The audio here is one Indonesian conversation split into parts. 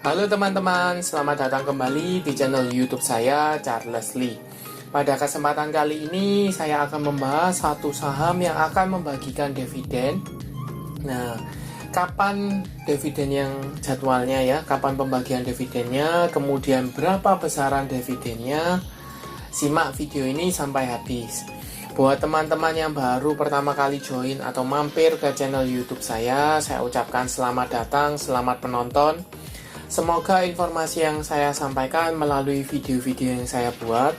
Halo teman-teman, selamat datang kembali di channel YouTube saya, Charles Lee. Pada kesempatan kali ini, saya akan membahas satu saham yang akan membagikan dividen. Nah, kapan dividen yang jadwalnya ya, kapan pembagian dividennya, kemudian berapa besaran dividennya. Simak video ini sampai habis. Buat teman-teman yang baru pertama kali join atau mampir ke channel YouTube saya ucapkan selamat datang, selamat menonton. Semoga informasi yang saya sampaikan melalui video-video yang saya buat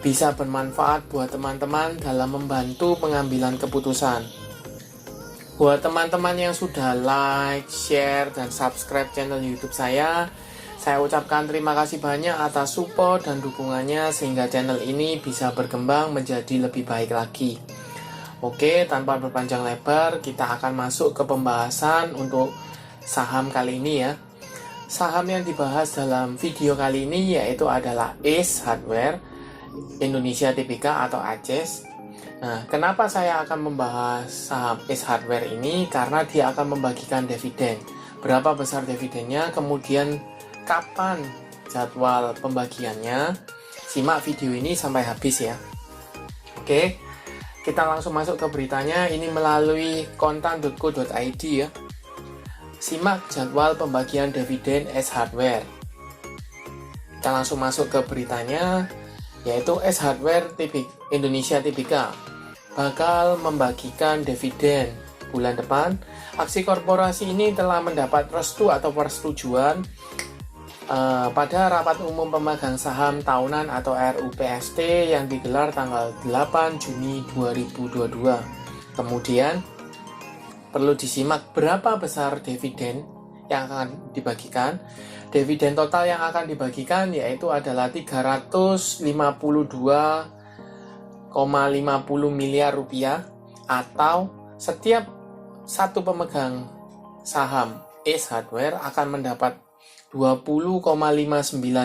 bisa bermanfaat buat teman-teman dalam membantu pengambilan keputusan. Buat teman-teman yang sudah like, share, dan subscribe channel YouTube saya ucapkan terima kasih banyak atas support dan dukungannya sehingga channel ini bisa berkembang menjadi lebih baik lagi. Oke, tanpa berpanjang lebar, kita akan masuk ke pembahasan untuk saham kali ini ya. Saham yang dibahas dalam video kali ini yaitu adalah Ace Hardware Indonesia Tbk atau ACES. Nah, kenapa saya akan membahas saham Ace Hardware ini? Karena dia akan membagikan dividen. Berapa besar dividennya, kemudian kapan jadwal pembagiannya. Simak video ini sampai habis ya. Oke, kita langsung masuk ke beritanya. Ini melalui kontan.co.id ya. Simak jadwal pembagian dividen Ace Hardware. Kita langsung masuk ke beritanya, yaitu Ace Hardware Indonesia Tbk bakal membagikan dividen bulan depan. Aksi korporasi ini telah mendapat restu atau persetujuan pada rapat umum pemegang saham tahunan atau RUPST yang digelar tanggal 8 Juni 2022. Kemudian perlu disimak berapa besar dividen yang akan dibagikan. Dividen total yang akan dibagikan yaitu adalah 352,50 miliar rupiah, atau setiap satu pemegang saham Ace Hardware akan mendapat 20,59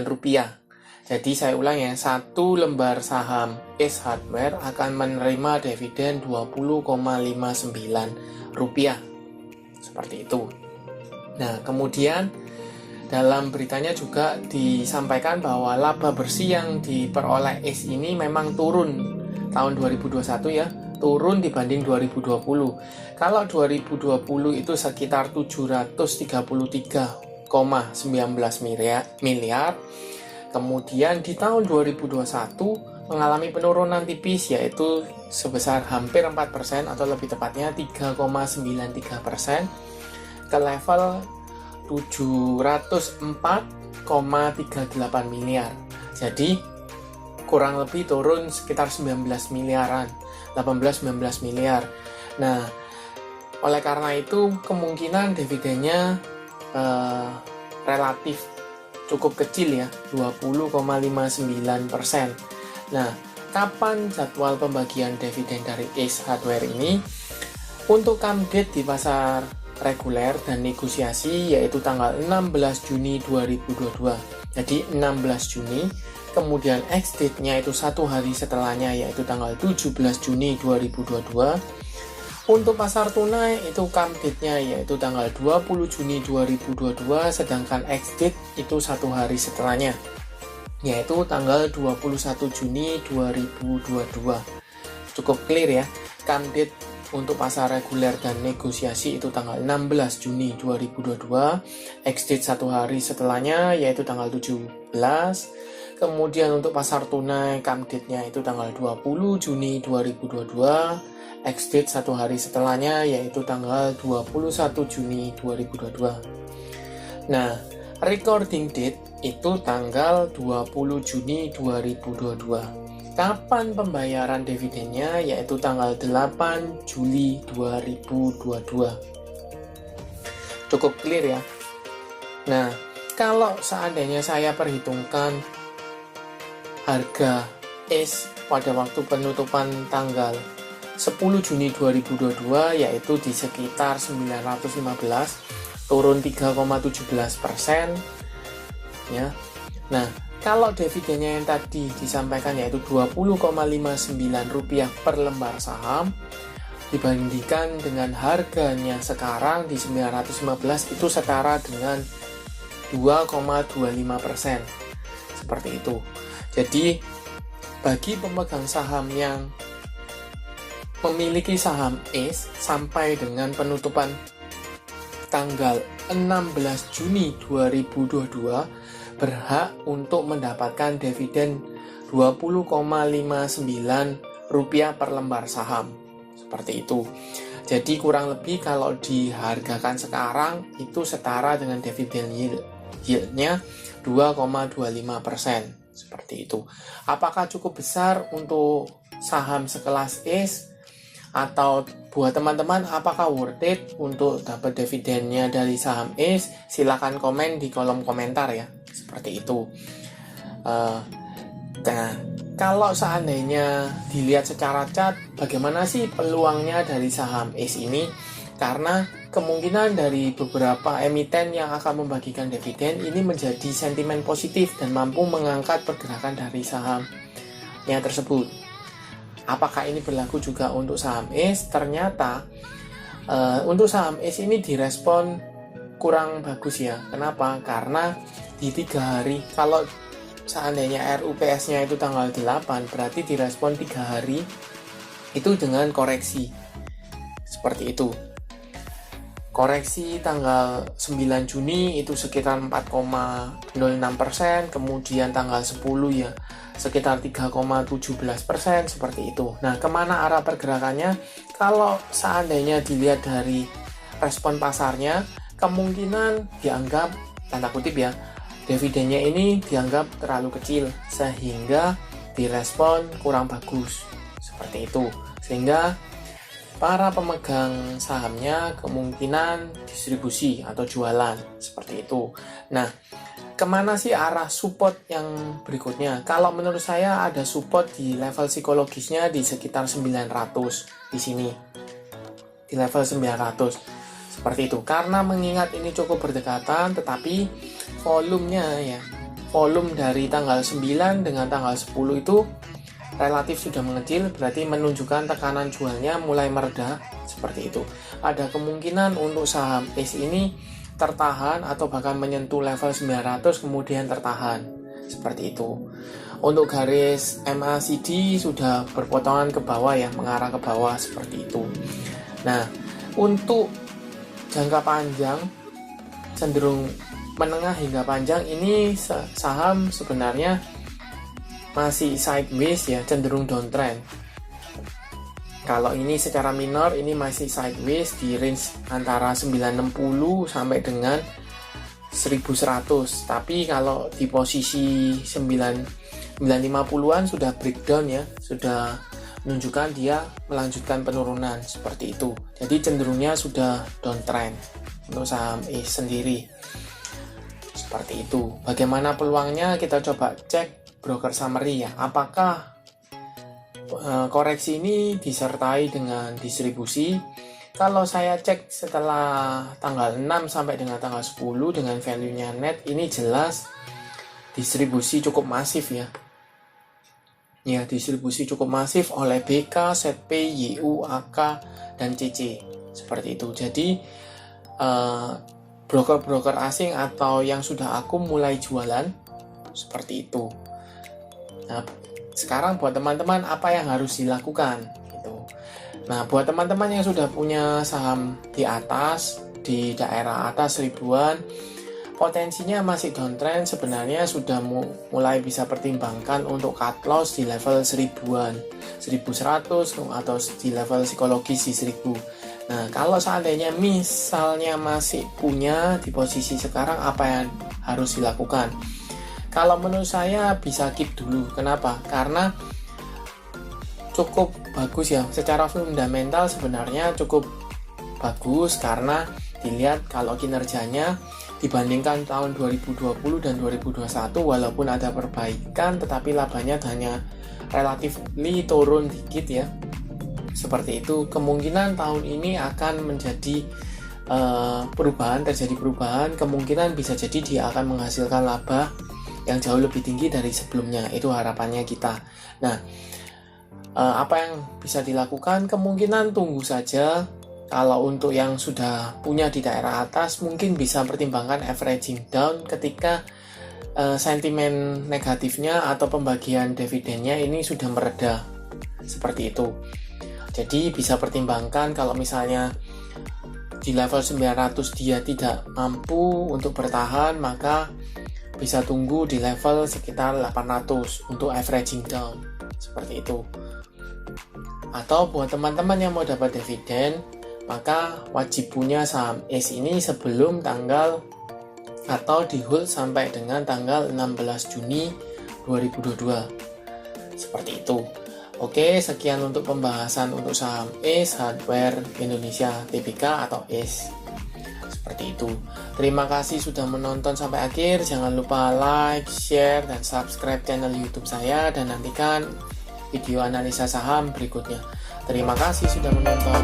rupiah. Jadi saya ulang ya, satu lembar saham Ace Hardware akan menerima dividen 20,59 rupiah. Seperti itu. Nah, kemudian dalam beritanya juga disampaikan bahwa laba bersih yang diperoleh Ace ini memang turun tahun 2021 ya, turun dibanding 2020. Kalau 2020 itu sekitar 733,19 miliar. Kemudian di tahun 2021 mengalami penurunan tipis yaitu sebesar hampir 4% atau lebih tepatnya 3,93% ke level 704,38 miliar. Jadi kurang lebih turun sekitar 19 miliaran, 18-19 miliar. Nah, oleh karena itu kemungkinan dividennya relatif cukup kecil ya, 20,59%. Nah, kapan jadwal pembagian dividen dari Ace Hardware ini? Untuk come date di pasar reguler dan negosiasi yaitu tanggal 16 Juni 2022. Jadi 16 Juni, kemudian ex date-nya itu satu hari setelahnya yaitu tanggal 17 Juni 2022. Untuk pasar tunai itu come date-nya yaitu tanggal 20 Juni 2022, sedangkan ex date itu satu hari setelahnya yaitu tanggal 21 Juni 2022. Cukup clear ya, come date untuk pasar reguler dan negosiasi itu tanggal 16 Juni 2022, ex date satu hari setelahnya yaitu tanggal 17. Kemudian untuk pasar tunai come date-nya itu tanggal 20 Juni 2022, ex date satu hari setelahnya yaitu tanggal 21 Juni 2022. Nah, recording date itu tanggal 20 Juni 2022. Kapan pembayaran dividennya yaitu tanggal 8 Juli 2022. Cukup clear ya. Nah, kalau seandainya saya perhitungkan harga Ace pada waktu penutupan tanggal 10 Juni 2022 yaitu di sekitar 915, turun 3,17% ya. Nah, kalau dividennya yang tadi disampaikan yaitu 20,59 rupiah per lembar saham, dibandingkan dengan harganya sekarang di 915 itu setara dengan 2,25%. Seperti itu. Jadi bagi pemegang saham yang memiliki saham ACE sampai dengan penutupan tanggal 16 Juni 2022 berhak untuk mendapatkan dividen Rp20,59 per lembar saham. Seperti itu. Jadi kurang lebih kalau dihargakan sekarang itu setara dengan dividen yield-nya 2,25%. Seperti itu. Apakah cukup besar untuk saham sekelas ACE? Atau buat teman-teman, apakah worth it untuk dapat dividennya dari saham ACE? Silakan komen di kolom komentar ya. Seperti itu. Nah, kalau seandainya dilihat secara chart, bagaimana sih peluangnya dari saham ACE ini? Karena kemungkinan dari beberapa emiten yang akan membagikan dividen ini menjadi sentimen positif dan mampu mengangkat pergerakan dari sahamnya tersebut. Apakah ini berlaku juga untuk saham ACE? Ternyata untuk saham ACE ini direspon kurang bagus ya. Kenapa? Karena di 3 hari, kalau seandainya RUPS-nya itu tanggal 8, berarti direspon 3 hari itu dengan koreksi. Seperti itu. Koreksi tanggal 9 Juni itu sekitar 4,06%, kemudian tanggal 10 ya sekitar 3,17%, seperti itu. Nah, kemana arah pergerakannya? Kalau seandainya dilihat dari respon pasarnya, kemungkinan dianggap, tanda kutip ya, dividennya ini dianggap terlalu kecil, sehingga direspon kurang bagus. Seperti itu. Sehingga para pemegang sahamnya kemungkinan distribusi atau jualan, seperti itu. Nah, kemana sih arah support yang berikutnya? Kalau menurut saya ada support di level psikologisnya di sekitar 900 di sini. Di level 900. Seperti itu. Karena mengingat ini cukup berdekatan, tetapi volumenya ya. Volume dari tanggal 9 dengan tanggal 10 itu relatif sudah mengecil, berarti menunjukkan tekanan jualnya mulai mereda, seperti itu. Ada kemungkinan untuk saham ACE ini tertahan atau bahkan menyentuh level 900 kemudian tertahan, seperti itu. Untuk garis MACD sudah berpotongan ke bawah ya, mengarah ke bawah, seperti itu. Nah, untuk jangka panjang cenderung menengah hingga panjang ini saham sebenarnya masih sideways ya, cenderung downtrend. Kalau ini secara minor ini masih sideways di range antara 960 sampai dengan 1100. Tapi kalau di posisi 950-an sudah breakdown ya, sudah menunjukkan dia melanjutkan penurunan, seperti itu. Jadi cenderungnya sudah downtrend untuk saham ACE sendiri. Seperti itu. Bagaimana peluangnya? Kita coba cek broker summary ya, apakah koreksi ini disertai dengan distribusi. Kalau saya cek setelah tanggal 6 sampai dengan tanggal 10 dengan value-nya net, ini jelas distribusi cukup masif ya. Ya, distribusi cukup masif oleh BK, ZP, YU, AK, dan CC. Seperti itu. Jadi broker-broker asing atau yang sudah akum mulai jualan, seperti itu. Nah, sekarang buat teman-teman apa yang harus dilakukan gitu. Nah, buat teman-teman yang sudah punya saham di atas, di daerah atas ribuan, potensinya masih downtrend, sebenarnya sudah mulai bisa pertimbangkan untuk cut loss di level 1000-an, 1100 atau di level psikologis di 1000. Nah, kalau seandainya misalnya masih punya di posisi sekarang, apa yang harus dilakukan? Kalau menurut saya bisa keep dulu. Kenapa? Karena cukup bagus ya. Secara fundamental sebenarnya cukup bagus karena dilihat kalau kinerjanya dibandingkan tahun 2020 dan 2021 walaupun ada perbaikan tetapi labanya hanya relatif turun dikit ya. Seperti itu. Kemungkinan tahun ini akan menjadi terjadi perubahan. Kemungkinan bisa jadi dia akan menghasilkan laba yang jauh lebih tinggi dari sebelumnya. Itu harapannya kita. Nah, apa yang bisa dilakukan? Kemungkinan tunggu saja Kalau untuk yang sudah punya di daerah atas, mungkin bisa pertimbangkan averaging down ketika sentimen negatifnya atau pembagian dividennya ini sudah mereda, seperti itu. Jadi bisa pertimbangkan kalau misalnya di level 900 dia tidak mampu untuk bertahan, maka bisa tunggu di level sekitar 800 untuk averaging down, seperti itu. Atau buat teman-teman yang mau dapat dividen, maka wajib punya saham ACE ini sebelum tanggal atau di hold sampai dengan tanggal 16 Juni 2022. Seperti itu. Oke, sekian untuk pembahasan untuk saham ACE Hardware Indonesia Tbk atau ACE. Seperti itu. Terima kasih sudah menonton sampai akhir. Jangan lupa like, share, dan subscribe channel YouTube saya, dan nantikan video analisa saham berikutnya. Terima kasih sudah menonton.